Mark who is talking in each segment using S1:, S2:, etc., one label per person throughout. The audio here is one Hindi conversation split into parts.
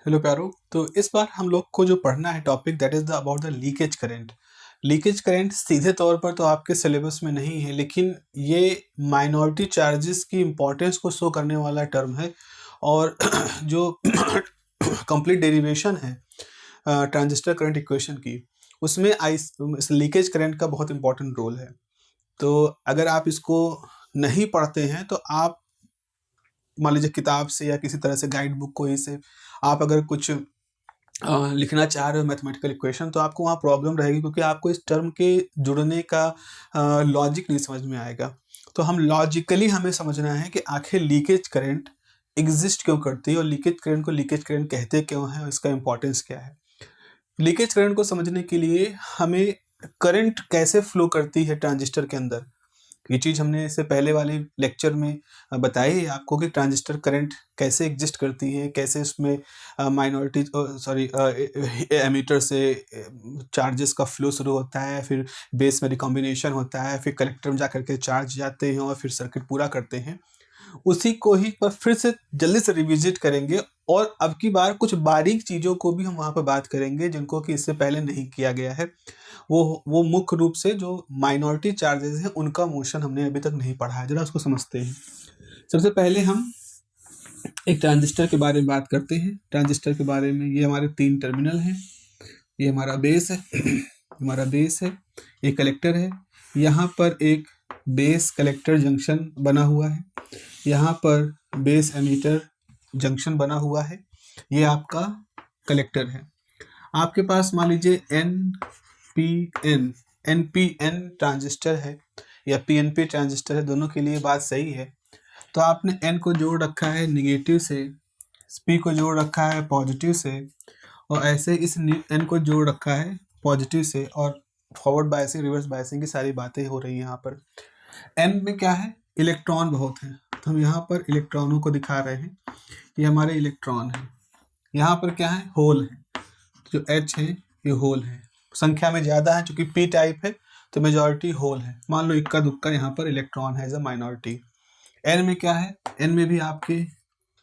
S1: हेलो प्यारो। तो इस बार हम लोग को जो पढ़ना है topic that is the about the leakage current. Leakage current सीधे तौर पर तो आपके सिलेबस में नहीं है, लेकिन ये माइनॉरिटी चार्जेस की इम्पोर्टेंस को शो करने वाला टर्म है। और जो कंप्लीट डेरिवेशन है ट्रांजिस्टर करंट इक्वेशन की, उसमें लीकेज करंट का बहुत इंपॉर्टेंट रोल है। तो अगर आप इसको नहीं पढ़ते हैं तो आप मान लीजिए किताब से या किसी तरह से गाइड बुक कोई से आप अगर कुछ लिखना चाह रहे हो मैथमेटिकल इक्वेशन, तो आपको वहाँ प्रॉब्लम रहेगी, क्योंकि आपको इस टर्म के जुड़ने का लॉजिक नहीं समझ में आएगा। तो हम लॉजिकली हमें समझना है कि आखिर लीकेज करंट एग्जिस्ट क्यों करती है और लीकेज करंट को लीकेज करंट कहते क्यों हैं और इसका इंपॉर्टेंस क्या है। लीकेज करंट को समझने के लिए हमें करंट कैसे फ्लो करती है ट्रांजिस्टर के अंदर, ये चीज़ हमने इससे पहले वाले लेक्चर में बताई है आपको कि ट्रांजिस्टर करंट कैसे एग्जिस्ट करती है, कैसे उसमें माइनॉरिटी एमीटर से चार्जेस का फ्लो शुरू होता है, फिर बेस में रिकॉम्बिनेशन होता है, फिर कलेक्टर में जा करके चार्ज जाते हैं और फिर सर्किट पूरा करते हैं। उसी को ही पर फिर से जल्दी से रिविजिट करेंगे और अब की बार कुछ बारीक चीज़ों को भी हम वहाँ पर बात करेंगे जिनको कि इससे पहले नहीं किया गया है। वो मुख्य रूप से जो माइनॉरिटी चार्जेस हैं उनका मोशन हमने अभी तक नहीं पढ़ा है, जरा उसको समझते हैं। सबसे पहले हम एक ट्रांजिस्टर के बारे में बात करते हैं। ट्रांजिस्टर के बारे में, ये हमारे 3 टर्मिनल हैं, ये हमारा बेस है हमारा बेस है, एक कलेक्टर है, यहाँ पर एक बेस कलेक्टर जंक्शन बना हुआ है, यहाँ पर बेस एमीटर जंक्शन बना हुआ है, ये आपका कलेक्टर है। आपके पास मान लीजिए NPN ट्रांजिस्टर है या PNP ट्रांजिस्टर है, दोनों के लिए बात सही है। तो आपने N को जोड़ रखा है निगेटिव से, P को जोड़ रखा है पॉजिटिव से, और ऐसे इस N को जोड़ रखा है पॉजिटिव से, और फॉरवर्ड बायसिंग रिवर्स बायसिंग की सारी बातें हो रही हैं यहाँ पर। N में क्या है, इलेक्ट्रॉन बहुत हैं, तो हम यहाँ पर इलेक्ट्रॉनों को दिखा रहे हैं, ये हमारे इलेक्ट्रॉन हैं। यहाँ पर क्या है, होल है, जो H है ये होल है, संख्या में ज़्यादा है, चूंकि P टाइप है तो मेजॉरिटी होल है। मान लो इक्का दुक्का यहाँ पर इलेक्ट्रॉन है एज अ माइनॉरिटी। N में क्या है, N में भी आपके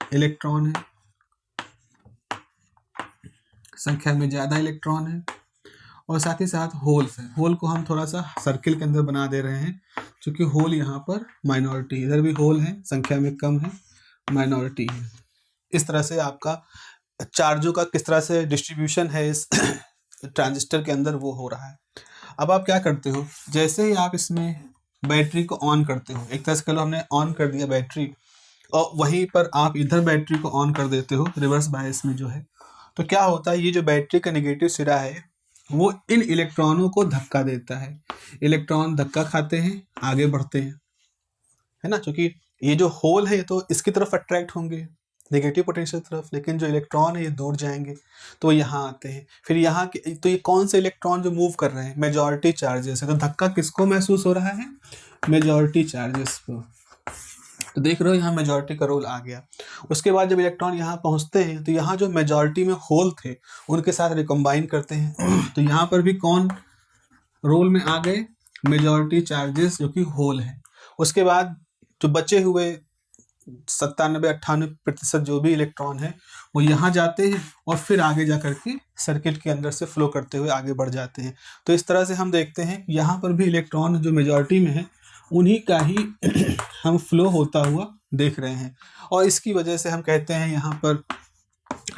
S1: इलेक्ट्रॉन है, संख्या में ज़्यादा इलेक्ट्रॉन है, और साथ ही साथ होल्स है। होल को हम थोड़ा सा सर्किल के अंदर बना दे रहे हैं, क्योंकि होल यहाँ पर माइनॉरिटी, इधर भी होल है, संख्या में कम है, माइनॉरिटी है। इस तरह से आपका चार्जों का किस तरह से डिस्ट्रीब्यूशन है इस ट्रांजिस्टर के अंदर वो हो रहा है। अब आप क्या करते हो, जैसे ही आप इसमें बैटरी को ऑन करते हो, एक तरह से कहो हमने ऑन कर दिया बैटरी, और वहीं पर आप इधर बैटरी को ऑन कर देते हो रिवर्स बायस में जो है, तो क्या होता है, ये जो बैटरी का नेगेटिव सिरा है वो इन इलेक्ट्रॉनों को धक्का देता है। इलेक्ट्रॉन धक्का खाते हैं, आगे बढ़ते हैं, है ना, क्योंकि ये जो होल है तो इसकी तरफ अट्रैक्ट होंगे नेगेटिव पोटेंशियल तरफ, लेकिन जो इलेक्ट्रॉन है ये दूर जाएंगे तो यहाँ आते हैं। फिर यहाँ के तो ये कौन से इलेक्ट्रॉन जो मूव कर रहे हैं, मेजॉरिटी चार्जेस है, तो धक्का किसको महसूस हो रहा है, मेजॉरिटी चार्जेस को। तो देख रहे हो यहाँ मेजॉरिटी का रोल आ गया। उसके बाद जब इलेक्ट्रॉन यहाँ पहुँचते हैं तो यहाँ जो मेजॉरिटी में होल थे उनके साथ रिकम्बाइन करते हैं, तो यहाँ पर भी कौन रोल में आ गए, मेजॉरिटी चार्जेस जो कि होल है। उसके बाद जो बचे हुए 97-98% जो भी इलेक्ट्रॉन है वो यहाँ जाते हैं और फिर आगे जा करके सर्किट के अंदर से फ्लो करते हुए आगे बढ़ जाते हैं। तो इस तरह से हम देखते हैं यहाँ पर भी इलेक्ट्रॉन जो मेजॉरिटी में है उन्हीं का ही हम फ्लो होता हुआ देख रहे हैं, और इसकी वजह से हम कहते हैं यहाँ पर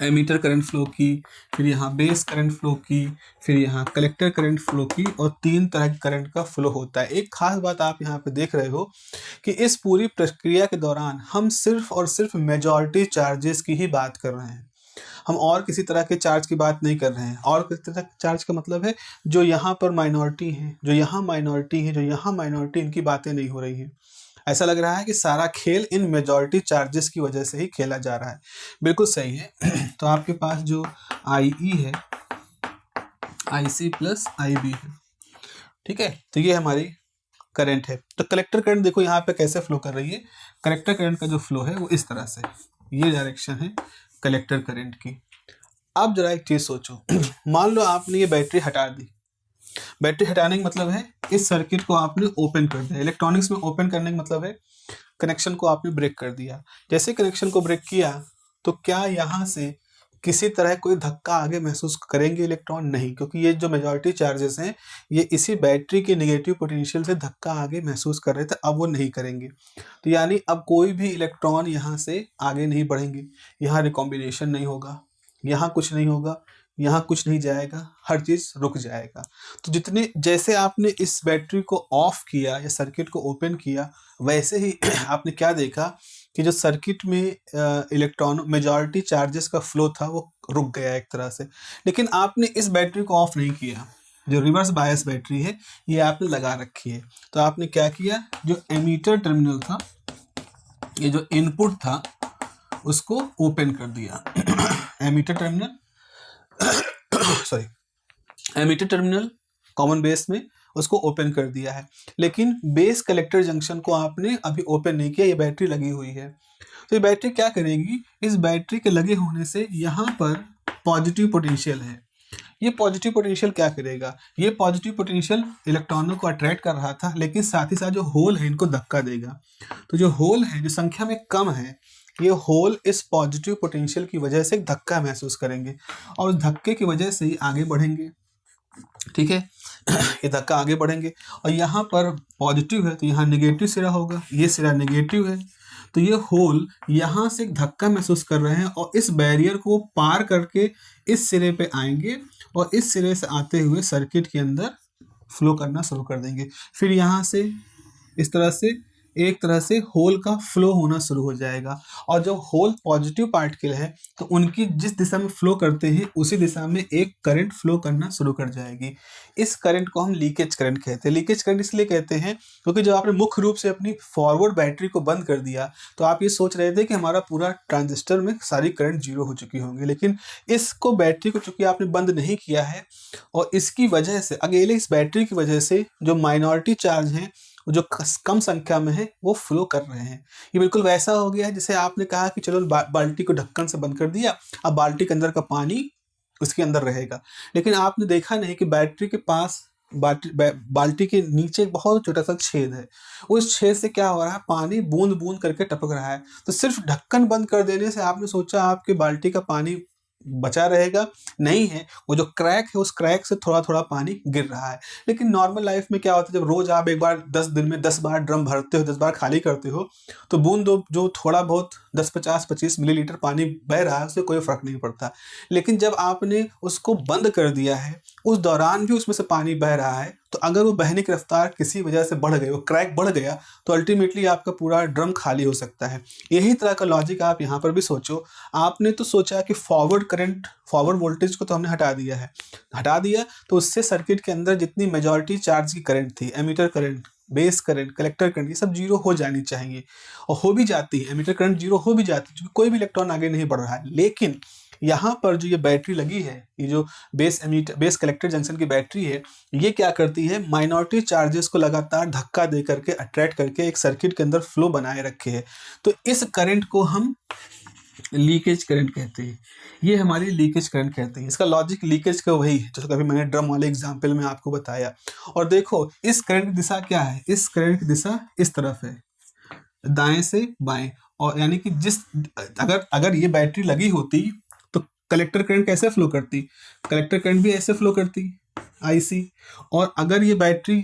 S1: एमीटर करंट फ्लो की, फिर यहाँ बेस करंट फ्लो की, फिर यहाँ कलेक्टर करंट फ्लो की, और 3 तरह के करंट का फ्लो होता है। एक खास बात आप यहाँ पे देख रहे हो कि इस पूरी प्रक्रिया के दौरान हम सिर्फ और सिर्फ मेजॉरिटी चार्जेस की ही बात कर रहे हैं, हम और किसी तरह के चार्ज की बात नहीं कर रहे हैं। और किसी तरह के चार्ज का मतलब है जो यहाँ पर माइनॉरिटी है, जो यहाँ माइनॉरिटी है, जो यहाँ माइनॉरिटी, इनकी बातें नहीं हो रही हैं। ऐसा लग रहा है कि सारा खेल इन मेजॉरिटी चार्जेस की वजह से ही खेला जा रहा है। बिल्कुल सही है। तो आपके पास जो IE है, IC प्लस IB है, ठीक है, तो ये हमारी करंट है। तो कलेक्टर करंट देखो यहाँ पे कैसे फ्लो कर रही है। कलेक्टर करंट का जो फ्लो है वो इस तरह से, ये डायरेक्शन है कलेक्टर करंट की। अब जरा एक चीज सोचो, मान लो आपने ये बैटरी हटा दी। बैटरी हटाने का मतलब है इस सर्किट को आपने ओपन कर दिया। इलेक्ट्रॉनिक्स में ओपन करने का मतलब है कनेक्शन को आपने ब्रेक कर दिया। जैसे कनेक्शन को ब्रेक किया तो क्या यहाँ से किसी तरह कोई धक्का आगे महसूस करेंगे इलेक्ट्रॉन? नहीं, क्योंकि ये जो मेजॉरिटी चार्जेस हैं ये इसी बैटरी के नेगेटिव पोटेंशियल से धक्का आगे महसूस कर रहे थे, अब वो नहीं करेंगे। तो यानी अब कोई भी इलेक्ट्रॉन यहाँ से आगे नहीं बढ़ेंगे, यहाँ रिकॉम्बिनेशन नहीं होगा, यहाँ कुछ नहीं होगा, यहाँ कुछ नहीं जाएगा, हर चीज़ रुक जाएगा। तो जितने जैसे आपने इस बैटरी को ऑफ किया या सर्किट को ओपन किया, वैसे ही आपने क्या देखा कि जो सर्किट में इलेक्ट्रॉन मेजॉरिटी चार्जेस का फ्लो था वो रुक गया एक तरह से। लेकिन आपने इस बैटरी को ऑफ नहीं किया, जो रिवर्स बायस बैटरी है ये आपने लगा रखी है। तो आपने क्या किया, जो एमीटर टर्मिनल था, ये जो इनपुट था उसको ओपन कर दिया। Emitter terminal sorry emitter terminal common base में उसको ओपन कर दिया है, लेकिन बेस कलेक्टर जंक्शन को आपने अभी ओपन नहीं किया, ये बैटरी लगी हुई है। तो ये बैटरी क्या करेगी, इस बैटरी के लगे होने से यहाँ पर पॉजिटिव पोटेंशियल है। ये पॉजिटिव पोटेंशियल क्या करेगा, ये पॉजिटिव पोटेंशियल इलेक्ट्रॉनों को अट्रैक्ट कर रहा था, लेकिन साथ ही साथ जो होल है इनको धक्का देगा। तो जो होल है जो संख्या में कम है, ये होल इस पॉजिटिव पोटेंशियल की वजह से धक्का महसूस करेंगे और उस धक्के की वजह से ही आगे बढ़ेंगे। ठीक है, ये धक्का आगे बढ़ेंगे और यहाँ पर पॉजिटिव है तो यहाँ नेगेटिव सिरा होगा, ये सिरा नेगेटिव है, तो ये होल यहाँ से धक्का महसूस कर रहे हैं और इस बैरियर को पार करके इस सिरे पे आएंगे और इस सिरे से आते हुए सर्किट के अंदर फ्लो करना शुरू कर देंगे। फिर यहाँ से इस तरह से एक तरह से होल का फ्लो होना शुरू हो जाएगा और जब होल पॉजिटिव पार्टिकल है तो उनकी जिस दिशा में फ्लो करते हैं उसी दिशा में एक करंट फ्लो करना शुरू कर जाएगी। इस करंट को हम लीकेज करंट कहते हैं। लीकेज करंट इसलिए कहते हैं क्योंकि जब आपने मुख्य रूप से अपनी फॉरवर्ड बैटरी को बंद कर दिया तो आप ये सोच रहे थे कि हमारा पूरा ट्रांजिस्टर में सारी करंट जीरो हो चुकी होंगी, लेकिन इसको बैटरी को चूंकि आपने बंद नहीं किया है और इसकी वजह से अकेले इस बैटरी की वजह से जो माइनॉरिटी चार्ज हैं जो कम संख्या में है वो फ्लो कर रहे हैं। ये बिल्कुल वैसा हो गया है जैसे आपने कहा कि चलो बाल्टी को ढक्कन से बंद कर दिया, अब बाल्टी के अंदर का पानी उसके अंदर रहेगा, लेकिन आपने देखा नहीं कि बैटरी के पास बाल्टी के नीचे एक बहुत छोटा सा छेद है, उस छेद से क्या हो रहा है, पानी बूंद बूंद करके टपक रहा है। तो सिर्फ ढक्कन बंद कर देने से आपने सोचा आपके बाल्टी का पानी बचा रहेगा, नहीं है, वो जो क्रैक है उस क्रैक से थोड़ा थोड़ा पानी गिर रहा है। लेकिन नॉर्मल लाइफ में क्या होता है, जब रोज आप एक बार 10 दिन में 10 बार ड्रम भरते हो, 10 बार खाली करते हो, तो बूंद जो थोड़ा बहुत 10-50-25 मिलीलीटर पानी बह रहा है उससे कोई फर्क नहीं पड़ता। लेकिन जब आपने उसको बंद कर दिया है, उस दौरान भी उसमें से पानी बह रहा है, तो अगर वो बहने की रफ्तार किसी वजह से बढ़ गई, वो क्रैक बढ़ गया, तो अल्टीमेटली आपका पूरा ड्रम खाली हो सकता है। यही तरह का लॉजिक आप यहाँ पर भी सोचो। आपने तो सोचा कि फॉरवर्ड करंट, फॉरवर्ड वोल्टेज को तो हमने हटा दिया तो उससे सर्किट के अंदर जितनी मेजॉरिटी चार्ज की करंट थी, emitter current, base current, collector current, ये सब जीरो हो जानी चाहिए और हो भी जाती है। एमीटर करंट जीरो हो भी जाती है क्योंकि कोई भी इलेक्ट्रॉन आगे नहीं बढ़ रहा है। लेकिन यहाँ पर जो ये बैटरी लगी है, ये जो बेस कलेक्टर जंक्शन की बैटरी है, ये क्या करती है, माइनॉरिटी चार्जेस को लगातार धक्का दे करके अट्रैक्ट करके एक सर्किट के अंदर फ्लो बनाए रखे है। तो इस करंट को हम लीकेज करंट कहते हैं। ये हमारी लीकेज करंट कहते हैं। इसका लॉजिक लीकेज का वही है जो कभी मैंने ड्रम वाले एग्जाम्पल में आपको बताया। और देखो इस करंट की दिशा क्या है, इस करंट की दिशा इस तरफ है, दाएं से बाएं। और यानी कि जिस अगर ये बैटरी लगी होती तो कलेक्टर करंट कैसे फ्लो करती, कलेक्टर करंट भी ऐसे फ्लो करती, IC। और अगर ये बैटरी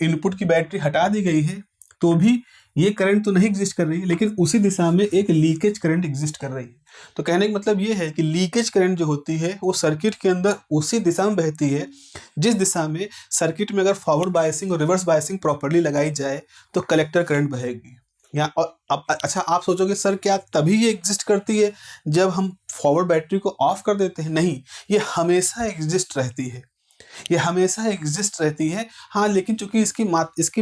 S1: इनपुट की बैटरी हटा दी गई है तो भी ये करंट तो नहीं एग्जिस्ट कर रही है, लेकिन उसी दिशा में एक लीकेज करंट एग्जिस्ट कर रही है। तो कहने का मतलब ये है कि लीकेज करंट जो होती है वो सर्किट के अंदर उसी दिशा में बहती है जिस दिशा में सर्किट में अगर फॉरवर्ड बायसिंग और रिवर्स बायसिंग प्रॉपर्ली लगाई जाए तो कलेक्टर करंट बहेगी। या और अब अच्छा आप सोचोगे सर क्या तभी ये एग्जिस्ट करती है जब हम फॉरवर्ड बैटरी को ऑफ कर देते हैं? नहीं, ये हमेशा एग्जिस्ट रहती है, ये हमेशा एग्जिस्ट रहती है। हाँ, लेकिन चूंकि इसकी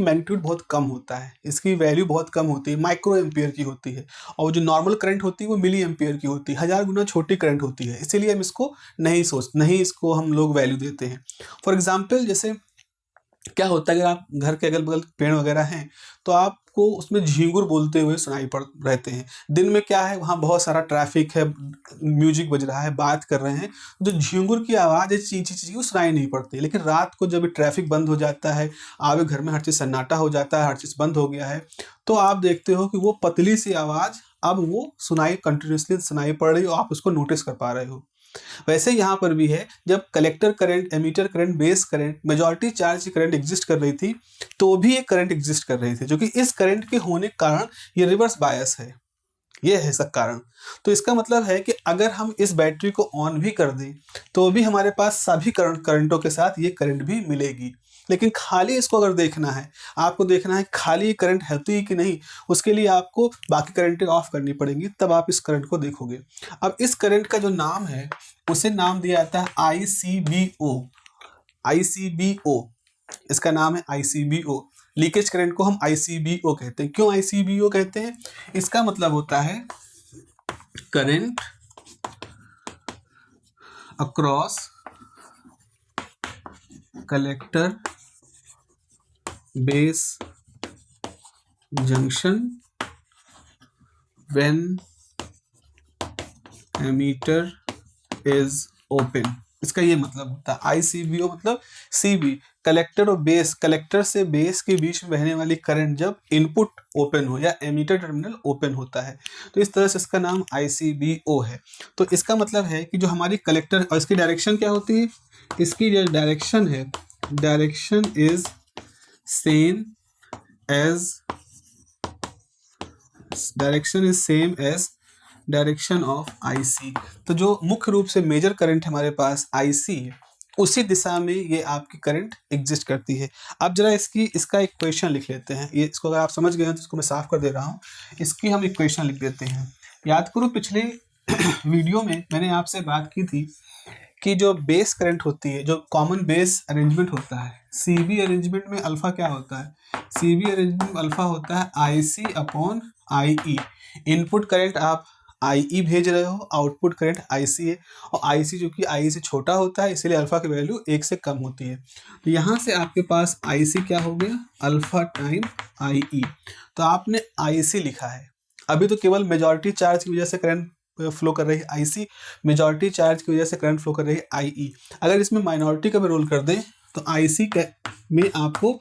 S1: मैग्नीट्यूड बहुत कम होता है, इसकी वैल्यू बहुत कम होती है, माइक्रो एम्पियर की होती है, और जो नॉर्मल करंट होती है वो मिली एम्पियर की होती है, 1000 गुना छोटी करंट होती है। इसीलिए हम इसको नहीं इसको हम लोग वैल्यू देते हैं। फॉर एग्जाम्पल जैसे क्या होता है, अगर आप घर के अगल बगल पेड़ वगैरह हैं तो आपको उसमें झींगुर बोलते हुए सुनाई पड़ रहते हैं। दिन में क्या है, वहाँ बहुत सारा ट्रैफिक है, म्यूजिक बज रहा है, बात कर रहे हैं, तो झींगुर की आवाज़ है ची ची ची वो सुनाई नहीं पड़ती। लेकिन रात को जब ट्रैफिक बंद हो जाता है, आपके घर में हर चीज़ सन्नाटा हो जाता है, हर चीज़ बंद हो गया है, तो आप देखते हो कि वो पतली सी आवाज़ अब वो कंटिन्यूसली सुनाई पड़ रही हो, आप उसको नोटिस कर पा रहे हो। वैसे यहाँ पर भी है, जब collector current, emitter current, base current, majority charge की करंट एग्जिस्ट कर रही थी, तो भी एक करंट एग्जिस्ट कर रही थी, जो कि इस करंट के होने के कारण ये रिवर्स बायस है, ये है इसका कारण। तो इसका मतलब है कि अगर हम इस बैटरी को ऑन भी कर दें तो भी हमारे पास सभी करंटों के साथ ये करंट भी मिलेगी। लेकिन खाली इसको अगर देखना है, आपको देखना है खाली ये करंट होती है कि नहीं, उसके लिए आपको बाकी करंटें ऑफ करनी पड़ेंगी, तब आप इस करंट को देखोगे। अब इस करंट का जो नाम है उसे नाम दिया जाता है ICBO। ICBO इसका नाम है, ICBO। लीकेज करंट को हम ICBO कहते हैं। क्यों ICBO कहते हैं? इसका मतलब होता है current across collector base junction when emitter is open. इसका ये मतलब होता है। ICBO मतलब CB, कलेक्टर और बेस, कलेक्टर से बेस के बीच में बहने वाली करंट जब इनपुट ओपन हो या एमीटर टर्मिनल ओपन होता है, तो इस तरह से इसका नाम ICBO है। तो इसका मतलब है कि जो हमारी कलेक्टर, और इसकी डायरेक्शन क्या होती है, इसकी जो डायरेक्शन है, direction is same as direction of IC। तो जो मुख्य रूप से मेजर करंट हमारे पास IC है, उसी दिशा में ये आपकी करंट एग्जिस्ट करती है। अब जरा इसका इक्वेशन लिख लेते हैं। ये इसको अगर आप समझ गए हैं तो इसको मैं साफ कर दे रहा हूँ। इसकी हम इक्वेशन लिख देते हैं। याद करो, पिछले वीडियो में मैंने आपसे बात की थी कि जो बेस करंट होती है, जो कॉमन बेस अरेंजमेंट होता है, CB अरेंजमेंट में अल्फा क्या होता है? CB अरेंजमेंट में अल्फा होता है IC upon IE। Input current आप IE भेज रहे हो, आउटपुट करंट IC है, और IC जो कि IE से छोटा होता है, इसलिए अल्फा की वैल्यू 1 से कम होती है। तो यहाँ से आपके पास IC क्या हो गया? Alpha time IE। तो आपने IC लिखा है। अभी तो केवल मेजॉरिटी चार्ज की वजह से करंट फ्लो कर रही है IC, मेजॉरिटी चार्ज की वजह से करंट फ्लो कर रही है IE। अगर इसमें माइनॉरिटी का भी रोल कर दें तो IC में आपको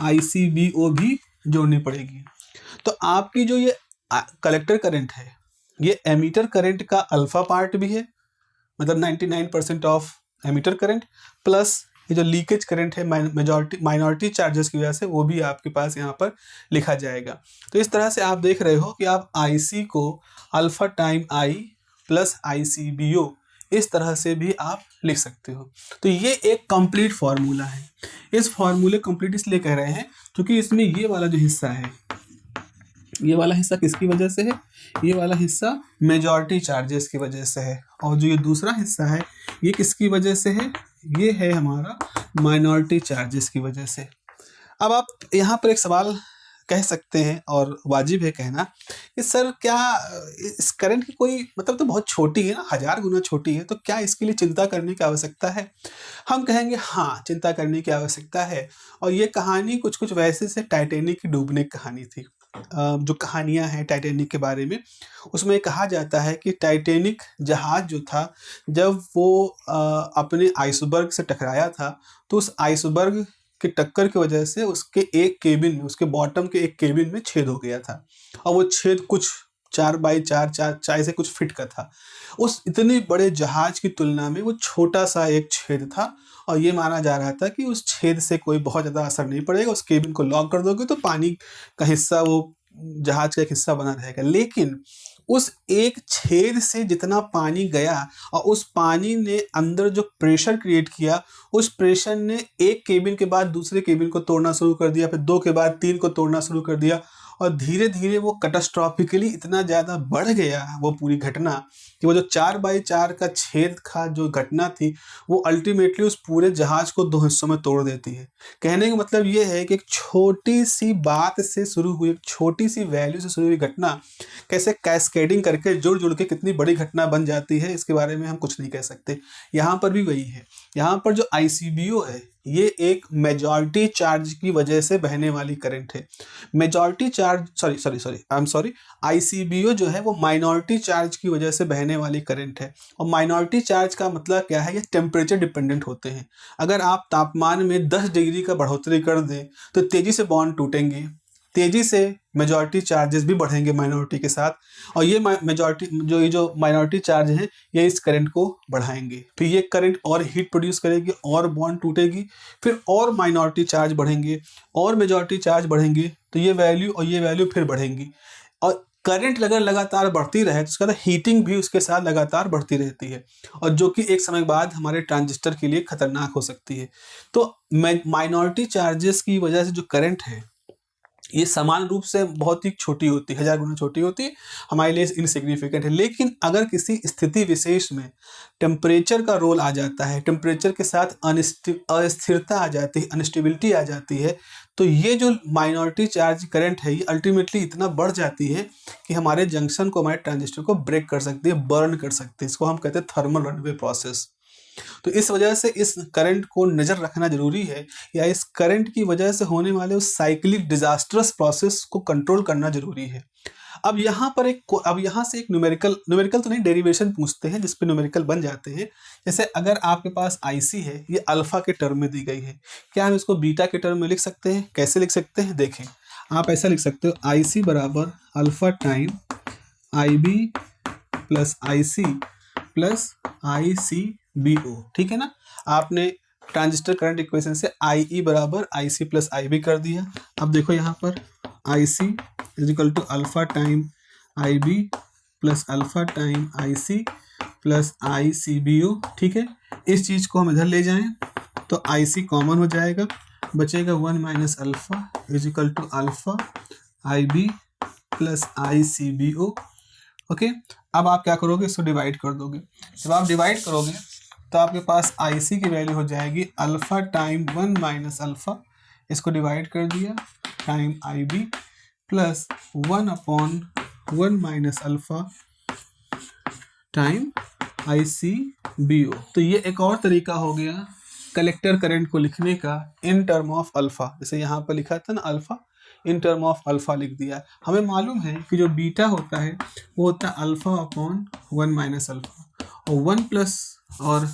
S1: ICBO भी जोड़नी पड़ेगी। तो आपकी जो ये कलेक्टर करंट है, ये एमीटर करंट का अल्फा पार्ट भी है, मतलब 99% ऑफ एमीटर करंट, प्लस ये जो लीकेज करंट है माइनॉरिटी चार्जेस की वजह से, वो भी आपके पास यहाँ पर लिखा जाएगा। तो इस तरह से आप देख रहे हो कि आप IC को alpha time I plus ICBO इस तरह से भी आप लिख सकते हो। तो ये एक कंप्लीट फार्मूला है। इस फार्मूले कंप्लीट इसलिए कह रहे हैं क्योंकि इसमें ये वाला जो हिस्सा है, ये वाला हिस्सा किसकी वजह से है? ये वाला हिस्सा मेजॉरिटी चार्जेस की वजह से है, और जो ये दूसरा हिस्सा है ये किसकी वजह से है? ये है हमारा माइनॉरिटी चार्जेस की वजह से। अब आप यहाँ पर एक सवाल कह सकते हैं, और वाजिब है कहना, कि सर क्या इस करंट की कोई मतलब तो बहुत छोटी है ना, 1000 गुना छोटी है, तो क्या इसके लिए चिंता करने की आवश्यकता है? हम कहेंगे हाँ, चिंता करने की आवश्यकता है। और ये कहानी कुछ वैसे से टाइटैनिक की डूबने की कहानी थी। जो कहानियां हैं टाइटैनिक के बारे में, उसमें कहा जाता है कि टाइटैनिक जहाज जो था, जब वो अपने आइसबर्ग से टकराया था, तो उस आइसबर्ग के टक्कर की वजह से उसके एक केबिन में, उसके बॉटम के एक केबिन में छेद हो गया था, और वो छेद कुछ 4x4 से कुछ फीट का था। उस इतने बड़े जहाज की तुलना में वो छोटा सा एक छेद था, और ये माना जा रहा था कि उस छेद से कोई बहुत ज़्यादा असर नहीं पड़ेगा, उस केबिन को लॉक कर दोगे तो पानी का हिस्सा, वो जहाज का एक हिस्सा बना रहेगा। लेकिन उस एक छेद से जितना पानी गया, और उस पानी ने अंदर जो प्रेशर क्रिएट किया, उस प्रेशर ने एक केबिन के बाद दूसरे केबिन को तोड़ना शुरू कर दिया, फिर 2 के बाद 3 को तोड़ना शुरू कर दिया, और धीरे धीरे वो कैटास्ट्रॉफिकली इतना ज़्यादा बढ़ गया वो पूरी घटना, कि वो जो 4x4 का छेद का जो घटना थी, वो अल्टीमेटली उस पूरे जहाज को 2 हिस्सों में तोड़ देती है। कहने का मतलब ये है कि एक छोटी सी बात से शुरू हुई, एक छोटी सी वैल्यू से शुरू हुई घटना कैसे कैस्केडिंग करके जुड़ के कितनी बड़ी घटना बन जाती है, इसके बारे में हम कुछ नहीं कह सकते। यहाँ पर भी वही है। यहाँ पर जो ICBO है, ये एक मेजॉरिटी चार्ज की वजह से बहने वाली करंट है। मेजॉरिटी चार्ज ICBO जो है वो माइनॉरिटी चार्ज की वजह से बहने वाली करंट है। और माइनॉरिटी चार्ज का मतलब क्या है? ये टेम्परेचर डिपेंडेंट होते हैं। अगर आप तापमान में 10 डिग्री का बढ़ोतरी कर दें तो तेजी से बॉन्ड टूटेंगे, तेजी से मेजॉरिटी चार्जेस भी बढ़ेंगे माइनॉरिटी के साथ, और ये मेजॉरिटी जो माइनॉरिटी चार्ज हैं ये इस करंट को बढ़ाएंगे। फिर ये करंट और हीट प्रोड्यूस करेगी और बॉन्ड टूटेगी, फिर और माइनॉरिटी चार्ज बढ़ेंगे और मेजॉरिटी चार्ज बढ़ेंगे, तो ये वैल्यू और ये वैल्यू फिर बढ़ेंगी। और करंट अगर लगातार बढ़ती रहे तो उसका हीटिंग भी उसके साथ लगातार बढ़ती रहती है, और जो कि एक समय बाद हमारे ट्रांजिस्टर के लिए खतरनाक हो सकती है। तो माइनॉरिटी चार्जेस की वजह से जो करंट है ये समान रूप से बहुत ही छोटी होती है, 1000 गुना छोटी होती है, हमारे लिए इनसिग्निफिकेंट है। लेकिन अगर किसी स्थिति विशेष में टेम्परेचर का रोल आ जाता है, टेम्परेचर के साथ अस्थिरता आ जाती है, अनस्टेबिलिटी आ जाती है, तो ये जो माइनॉरिटी चार्ज करंट है ये अल्टीमेटली इतना बढ़ जाती है कि हमारे जंक्शन को, हमारे ट्रांजिस्टर को ब्रेक कर सकती है, बर्न कर सकती है। इसको हम कहते हैं थर्मल रनवे प्रोसेस। तो इस वजह से इस करंट को नज़र रखना जरूरी है, या इस करंट की वजह से होने वाले उस साइक्लिक डिजास्टरस प्रोसेस को कंट्रोल करना जरूरी है। अब यहाँ से एक न्यूमेरिकल तो नहीं, डेरिवेशन पूछते हैं जिसपे न्यूमेरिकल बन जाते हैं। जैसे अगर आपके पास आईसी है, ये अल्फा के टर्म में दी गई है, क्या हम इसको बीटा के टर्म में लिख सकते हैं? कैसे लिख सकते हैं, देखें। आप ऐसा लिख सकते हो, आईसी बराबर alpha time IB plus IC plus ICBO, ठीक है ना। आपने ट्रांजिस्टर करंट इक्वेशन से IE बराबर IC प्लस IB कर दिया। अब देखो यहाँ पर IC is equal to alpha time IB plus alpha time IC plus ICBO, ठीक है। इस चीज़ को हम इधर ले जाएं तो IC कॉमन हो जाएगा, बचेगा 1 minus alpha is equal to alpha IB plus ICBO, okay. अब आप क्या करोगे, इसको डिवाइड कर दोगे। जब आप डिवाइड करोगे तो आपके पास IC की वैल्यू हो जाएगी अल्फा टाइम 1 माइनस अल्फा, इसको डिवाइड कर दिया, time IB plus 1/1 minus alpha time ICBO। तो ये एक और तरीका हो गया कलेक्टर करंट को लिखने का इन टर्म ऑफ अल्फा। जैसे यहाँ पर लिखा था ना alpha, in term of alpha लिख दिया। हमें मालूम है कि जो बीटा होता है वो होता है अल्फा अपॉन 1 माइनस अल्फा, और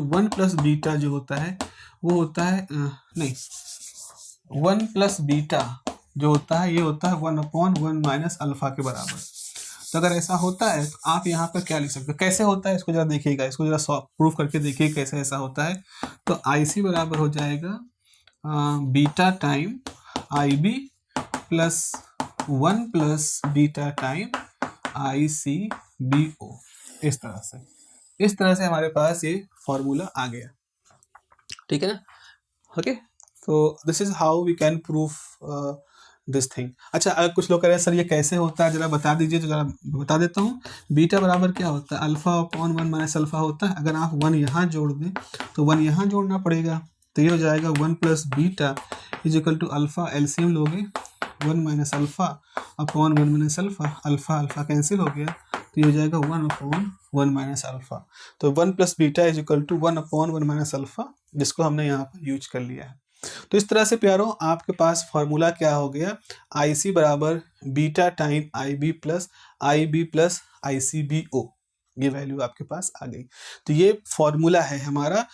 S1: 1 प्लस बीटा जो होता है वो होता है 1 प्लस बीटा जो होता है ये होता है 1/1 माइनस अल्फा के बराबर। तो अगर ऐसा होता है तो आप यहाँ पर क्या लिख सकते हो, कैसे होता है इसको जरा देखिएगा, इसको जरा प्रूफ करके देखिए कैसे ऐसा होता है। तो IC बराबर हो जाएगा beta time IB plus 1 plus beta time ICBO। इस तरह से हमारे पास ये फॉर्मूला आ गया, ठीक है ना, ओके। तो this is how we can proof this thing. अच्छा, अगर कुछ लोग कह रहे हैं सर ये कैसे होता है, जरा बता दीजिए, तो जरा बता देता हूँ। बीटा बराबर क्या होता है, अल्फा अपॉन 1 माइनस अल्फा होता है। अगर आप 1 यहाँ जोड़ दें तो 1 यहाँ जोड़ना पड़ेगा, तो ये हो जाएगा 1 plus beta is equal to alpha, LCM लोगे 1 minus alpha upon 1 minus alpha, alpha alpha cancel हो गया, तो ये हो जाएगा 1/1 माइनस अल्फा। तो 1 plus beta is equal to 1/1 minus alpha, जिसको हमने यहाँ पर यूज कर लिया है। तो इस तरह से प्यारों आपके पास फॉर्मूला क्या हो गया, IC बराबर beta time IB plus IB plus ICBO, ये वैल्यू आपके पास आ गई। तो ये फॉर्मूला है हमारा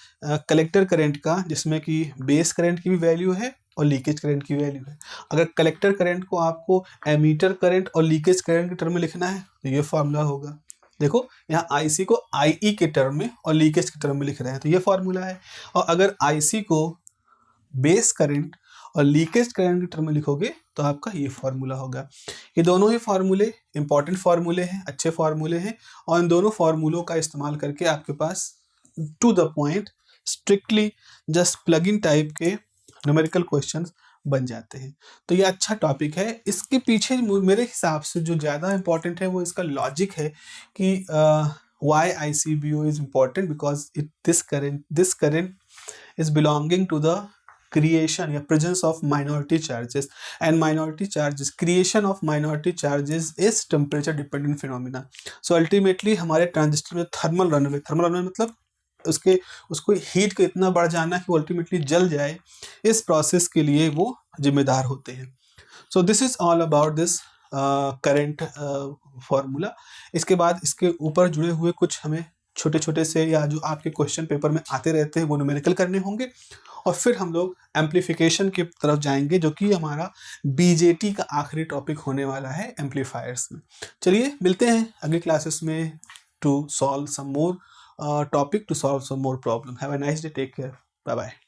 S1: कलेक्टर करंट का, जिसमें कि बेस करंट की भी वैल्यू है और लीकेज करंट की वैल्यू है। अगर कलेक्टर करंट को आपको एमीटर करंट और लीकेज करंट के टर्म में लिखना है तो ये फॉर्मूला होगा। देखो यहाँ IC को IE के टर्म में और लीकेज के टर्म में लिख रहे हैं, तो ये फॉर्मूला है। और अगर IC को बेस करंट और लीकेज करंट के टर्म में लिखोगे तो आपका ये फार्मूला होगा। ये दोनों ही फार्मूले इंपॉर्टेंट फार्मूले हैं, अच्छे फार्मूले हैं, और इन दोनों फार्मूलों का इस्तेमाल करके आपके पास to the point strictly just plug in type के न्यूमेरिकल क्वेश्चंस बन जाते हैं। तो ये अच्छा टॉपिक है। इसके पीछे मेरे हिसाब से जो ज़्यादा इंपॉर्टेंट है वो इसका लॉजिक है कि why ICBO is important, because this current is belonging to the creation या presence of minority charges, and creation of minority charges is temperature dependent phenomena. So ultimately हमारे ट्रांजिस्टर में थर्मल रनवे मतलब उसको हीट का इतना बढ़ जाना कि वो अल्टीमेटली जल जाए, इस प्रोसेस के लिए वो जिम्मेदार होते हैं। So this is all about this current formula. इसके बाद इसके ऊपर जुड़े हुए कुछ हमें छोटे छोटे से या जो आपके क्वेश्चन पेपर में आते रहते हैं वो न्यूमेरिकल करने होंगे, और फिर हम लोग एम्पलीफिकेशन की तरफ जाएंगे जो कि हमारा बीजेटी का आखिरी टॉपिक होने वाला है एम्पलीफायर्स में। चलिए मिलते हैं अगली क्लासेस में to solve some more topic, to solve some more problem. Have a nice day, take care, bye bye.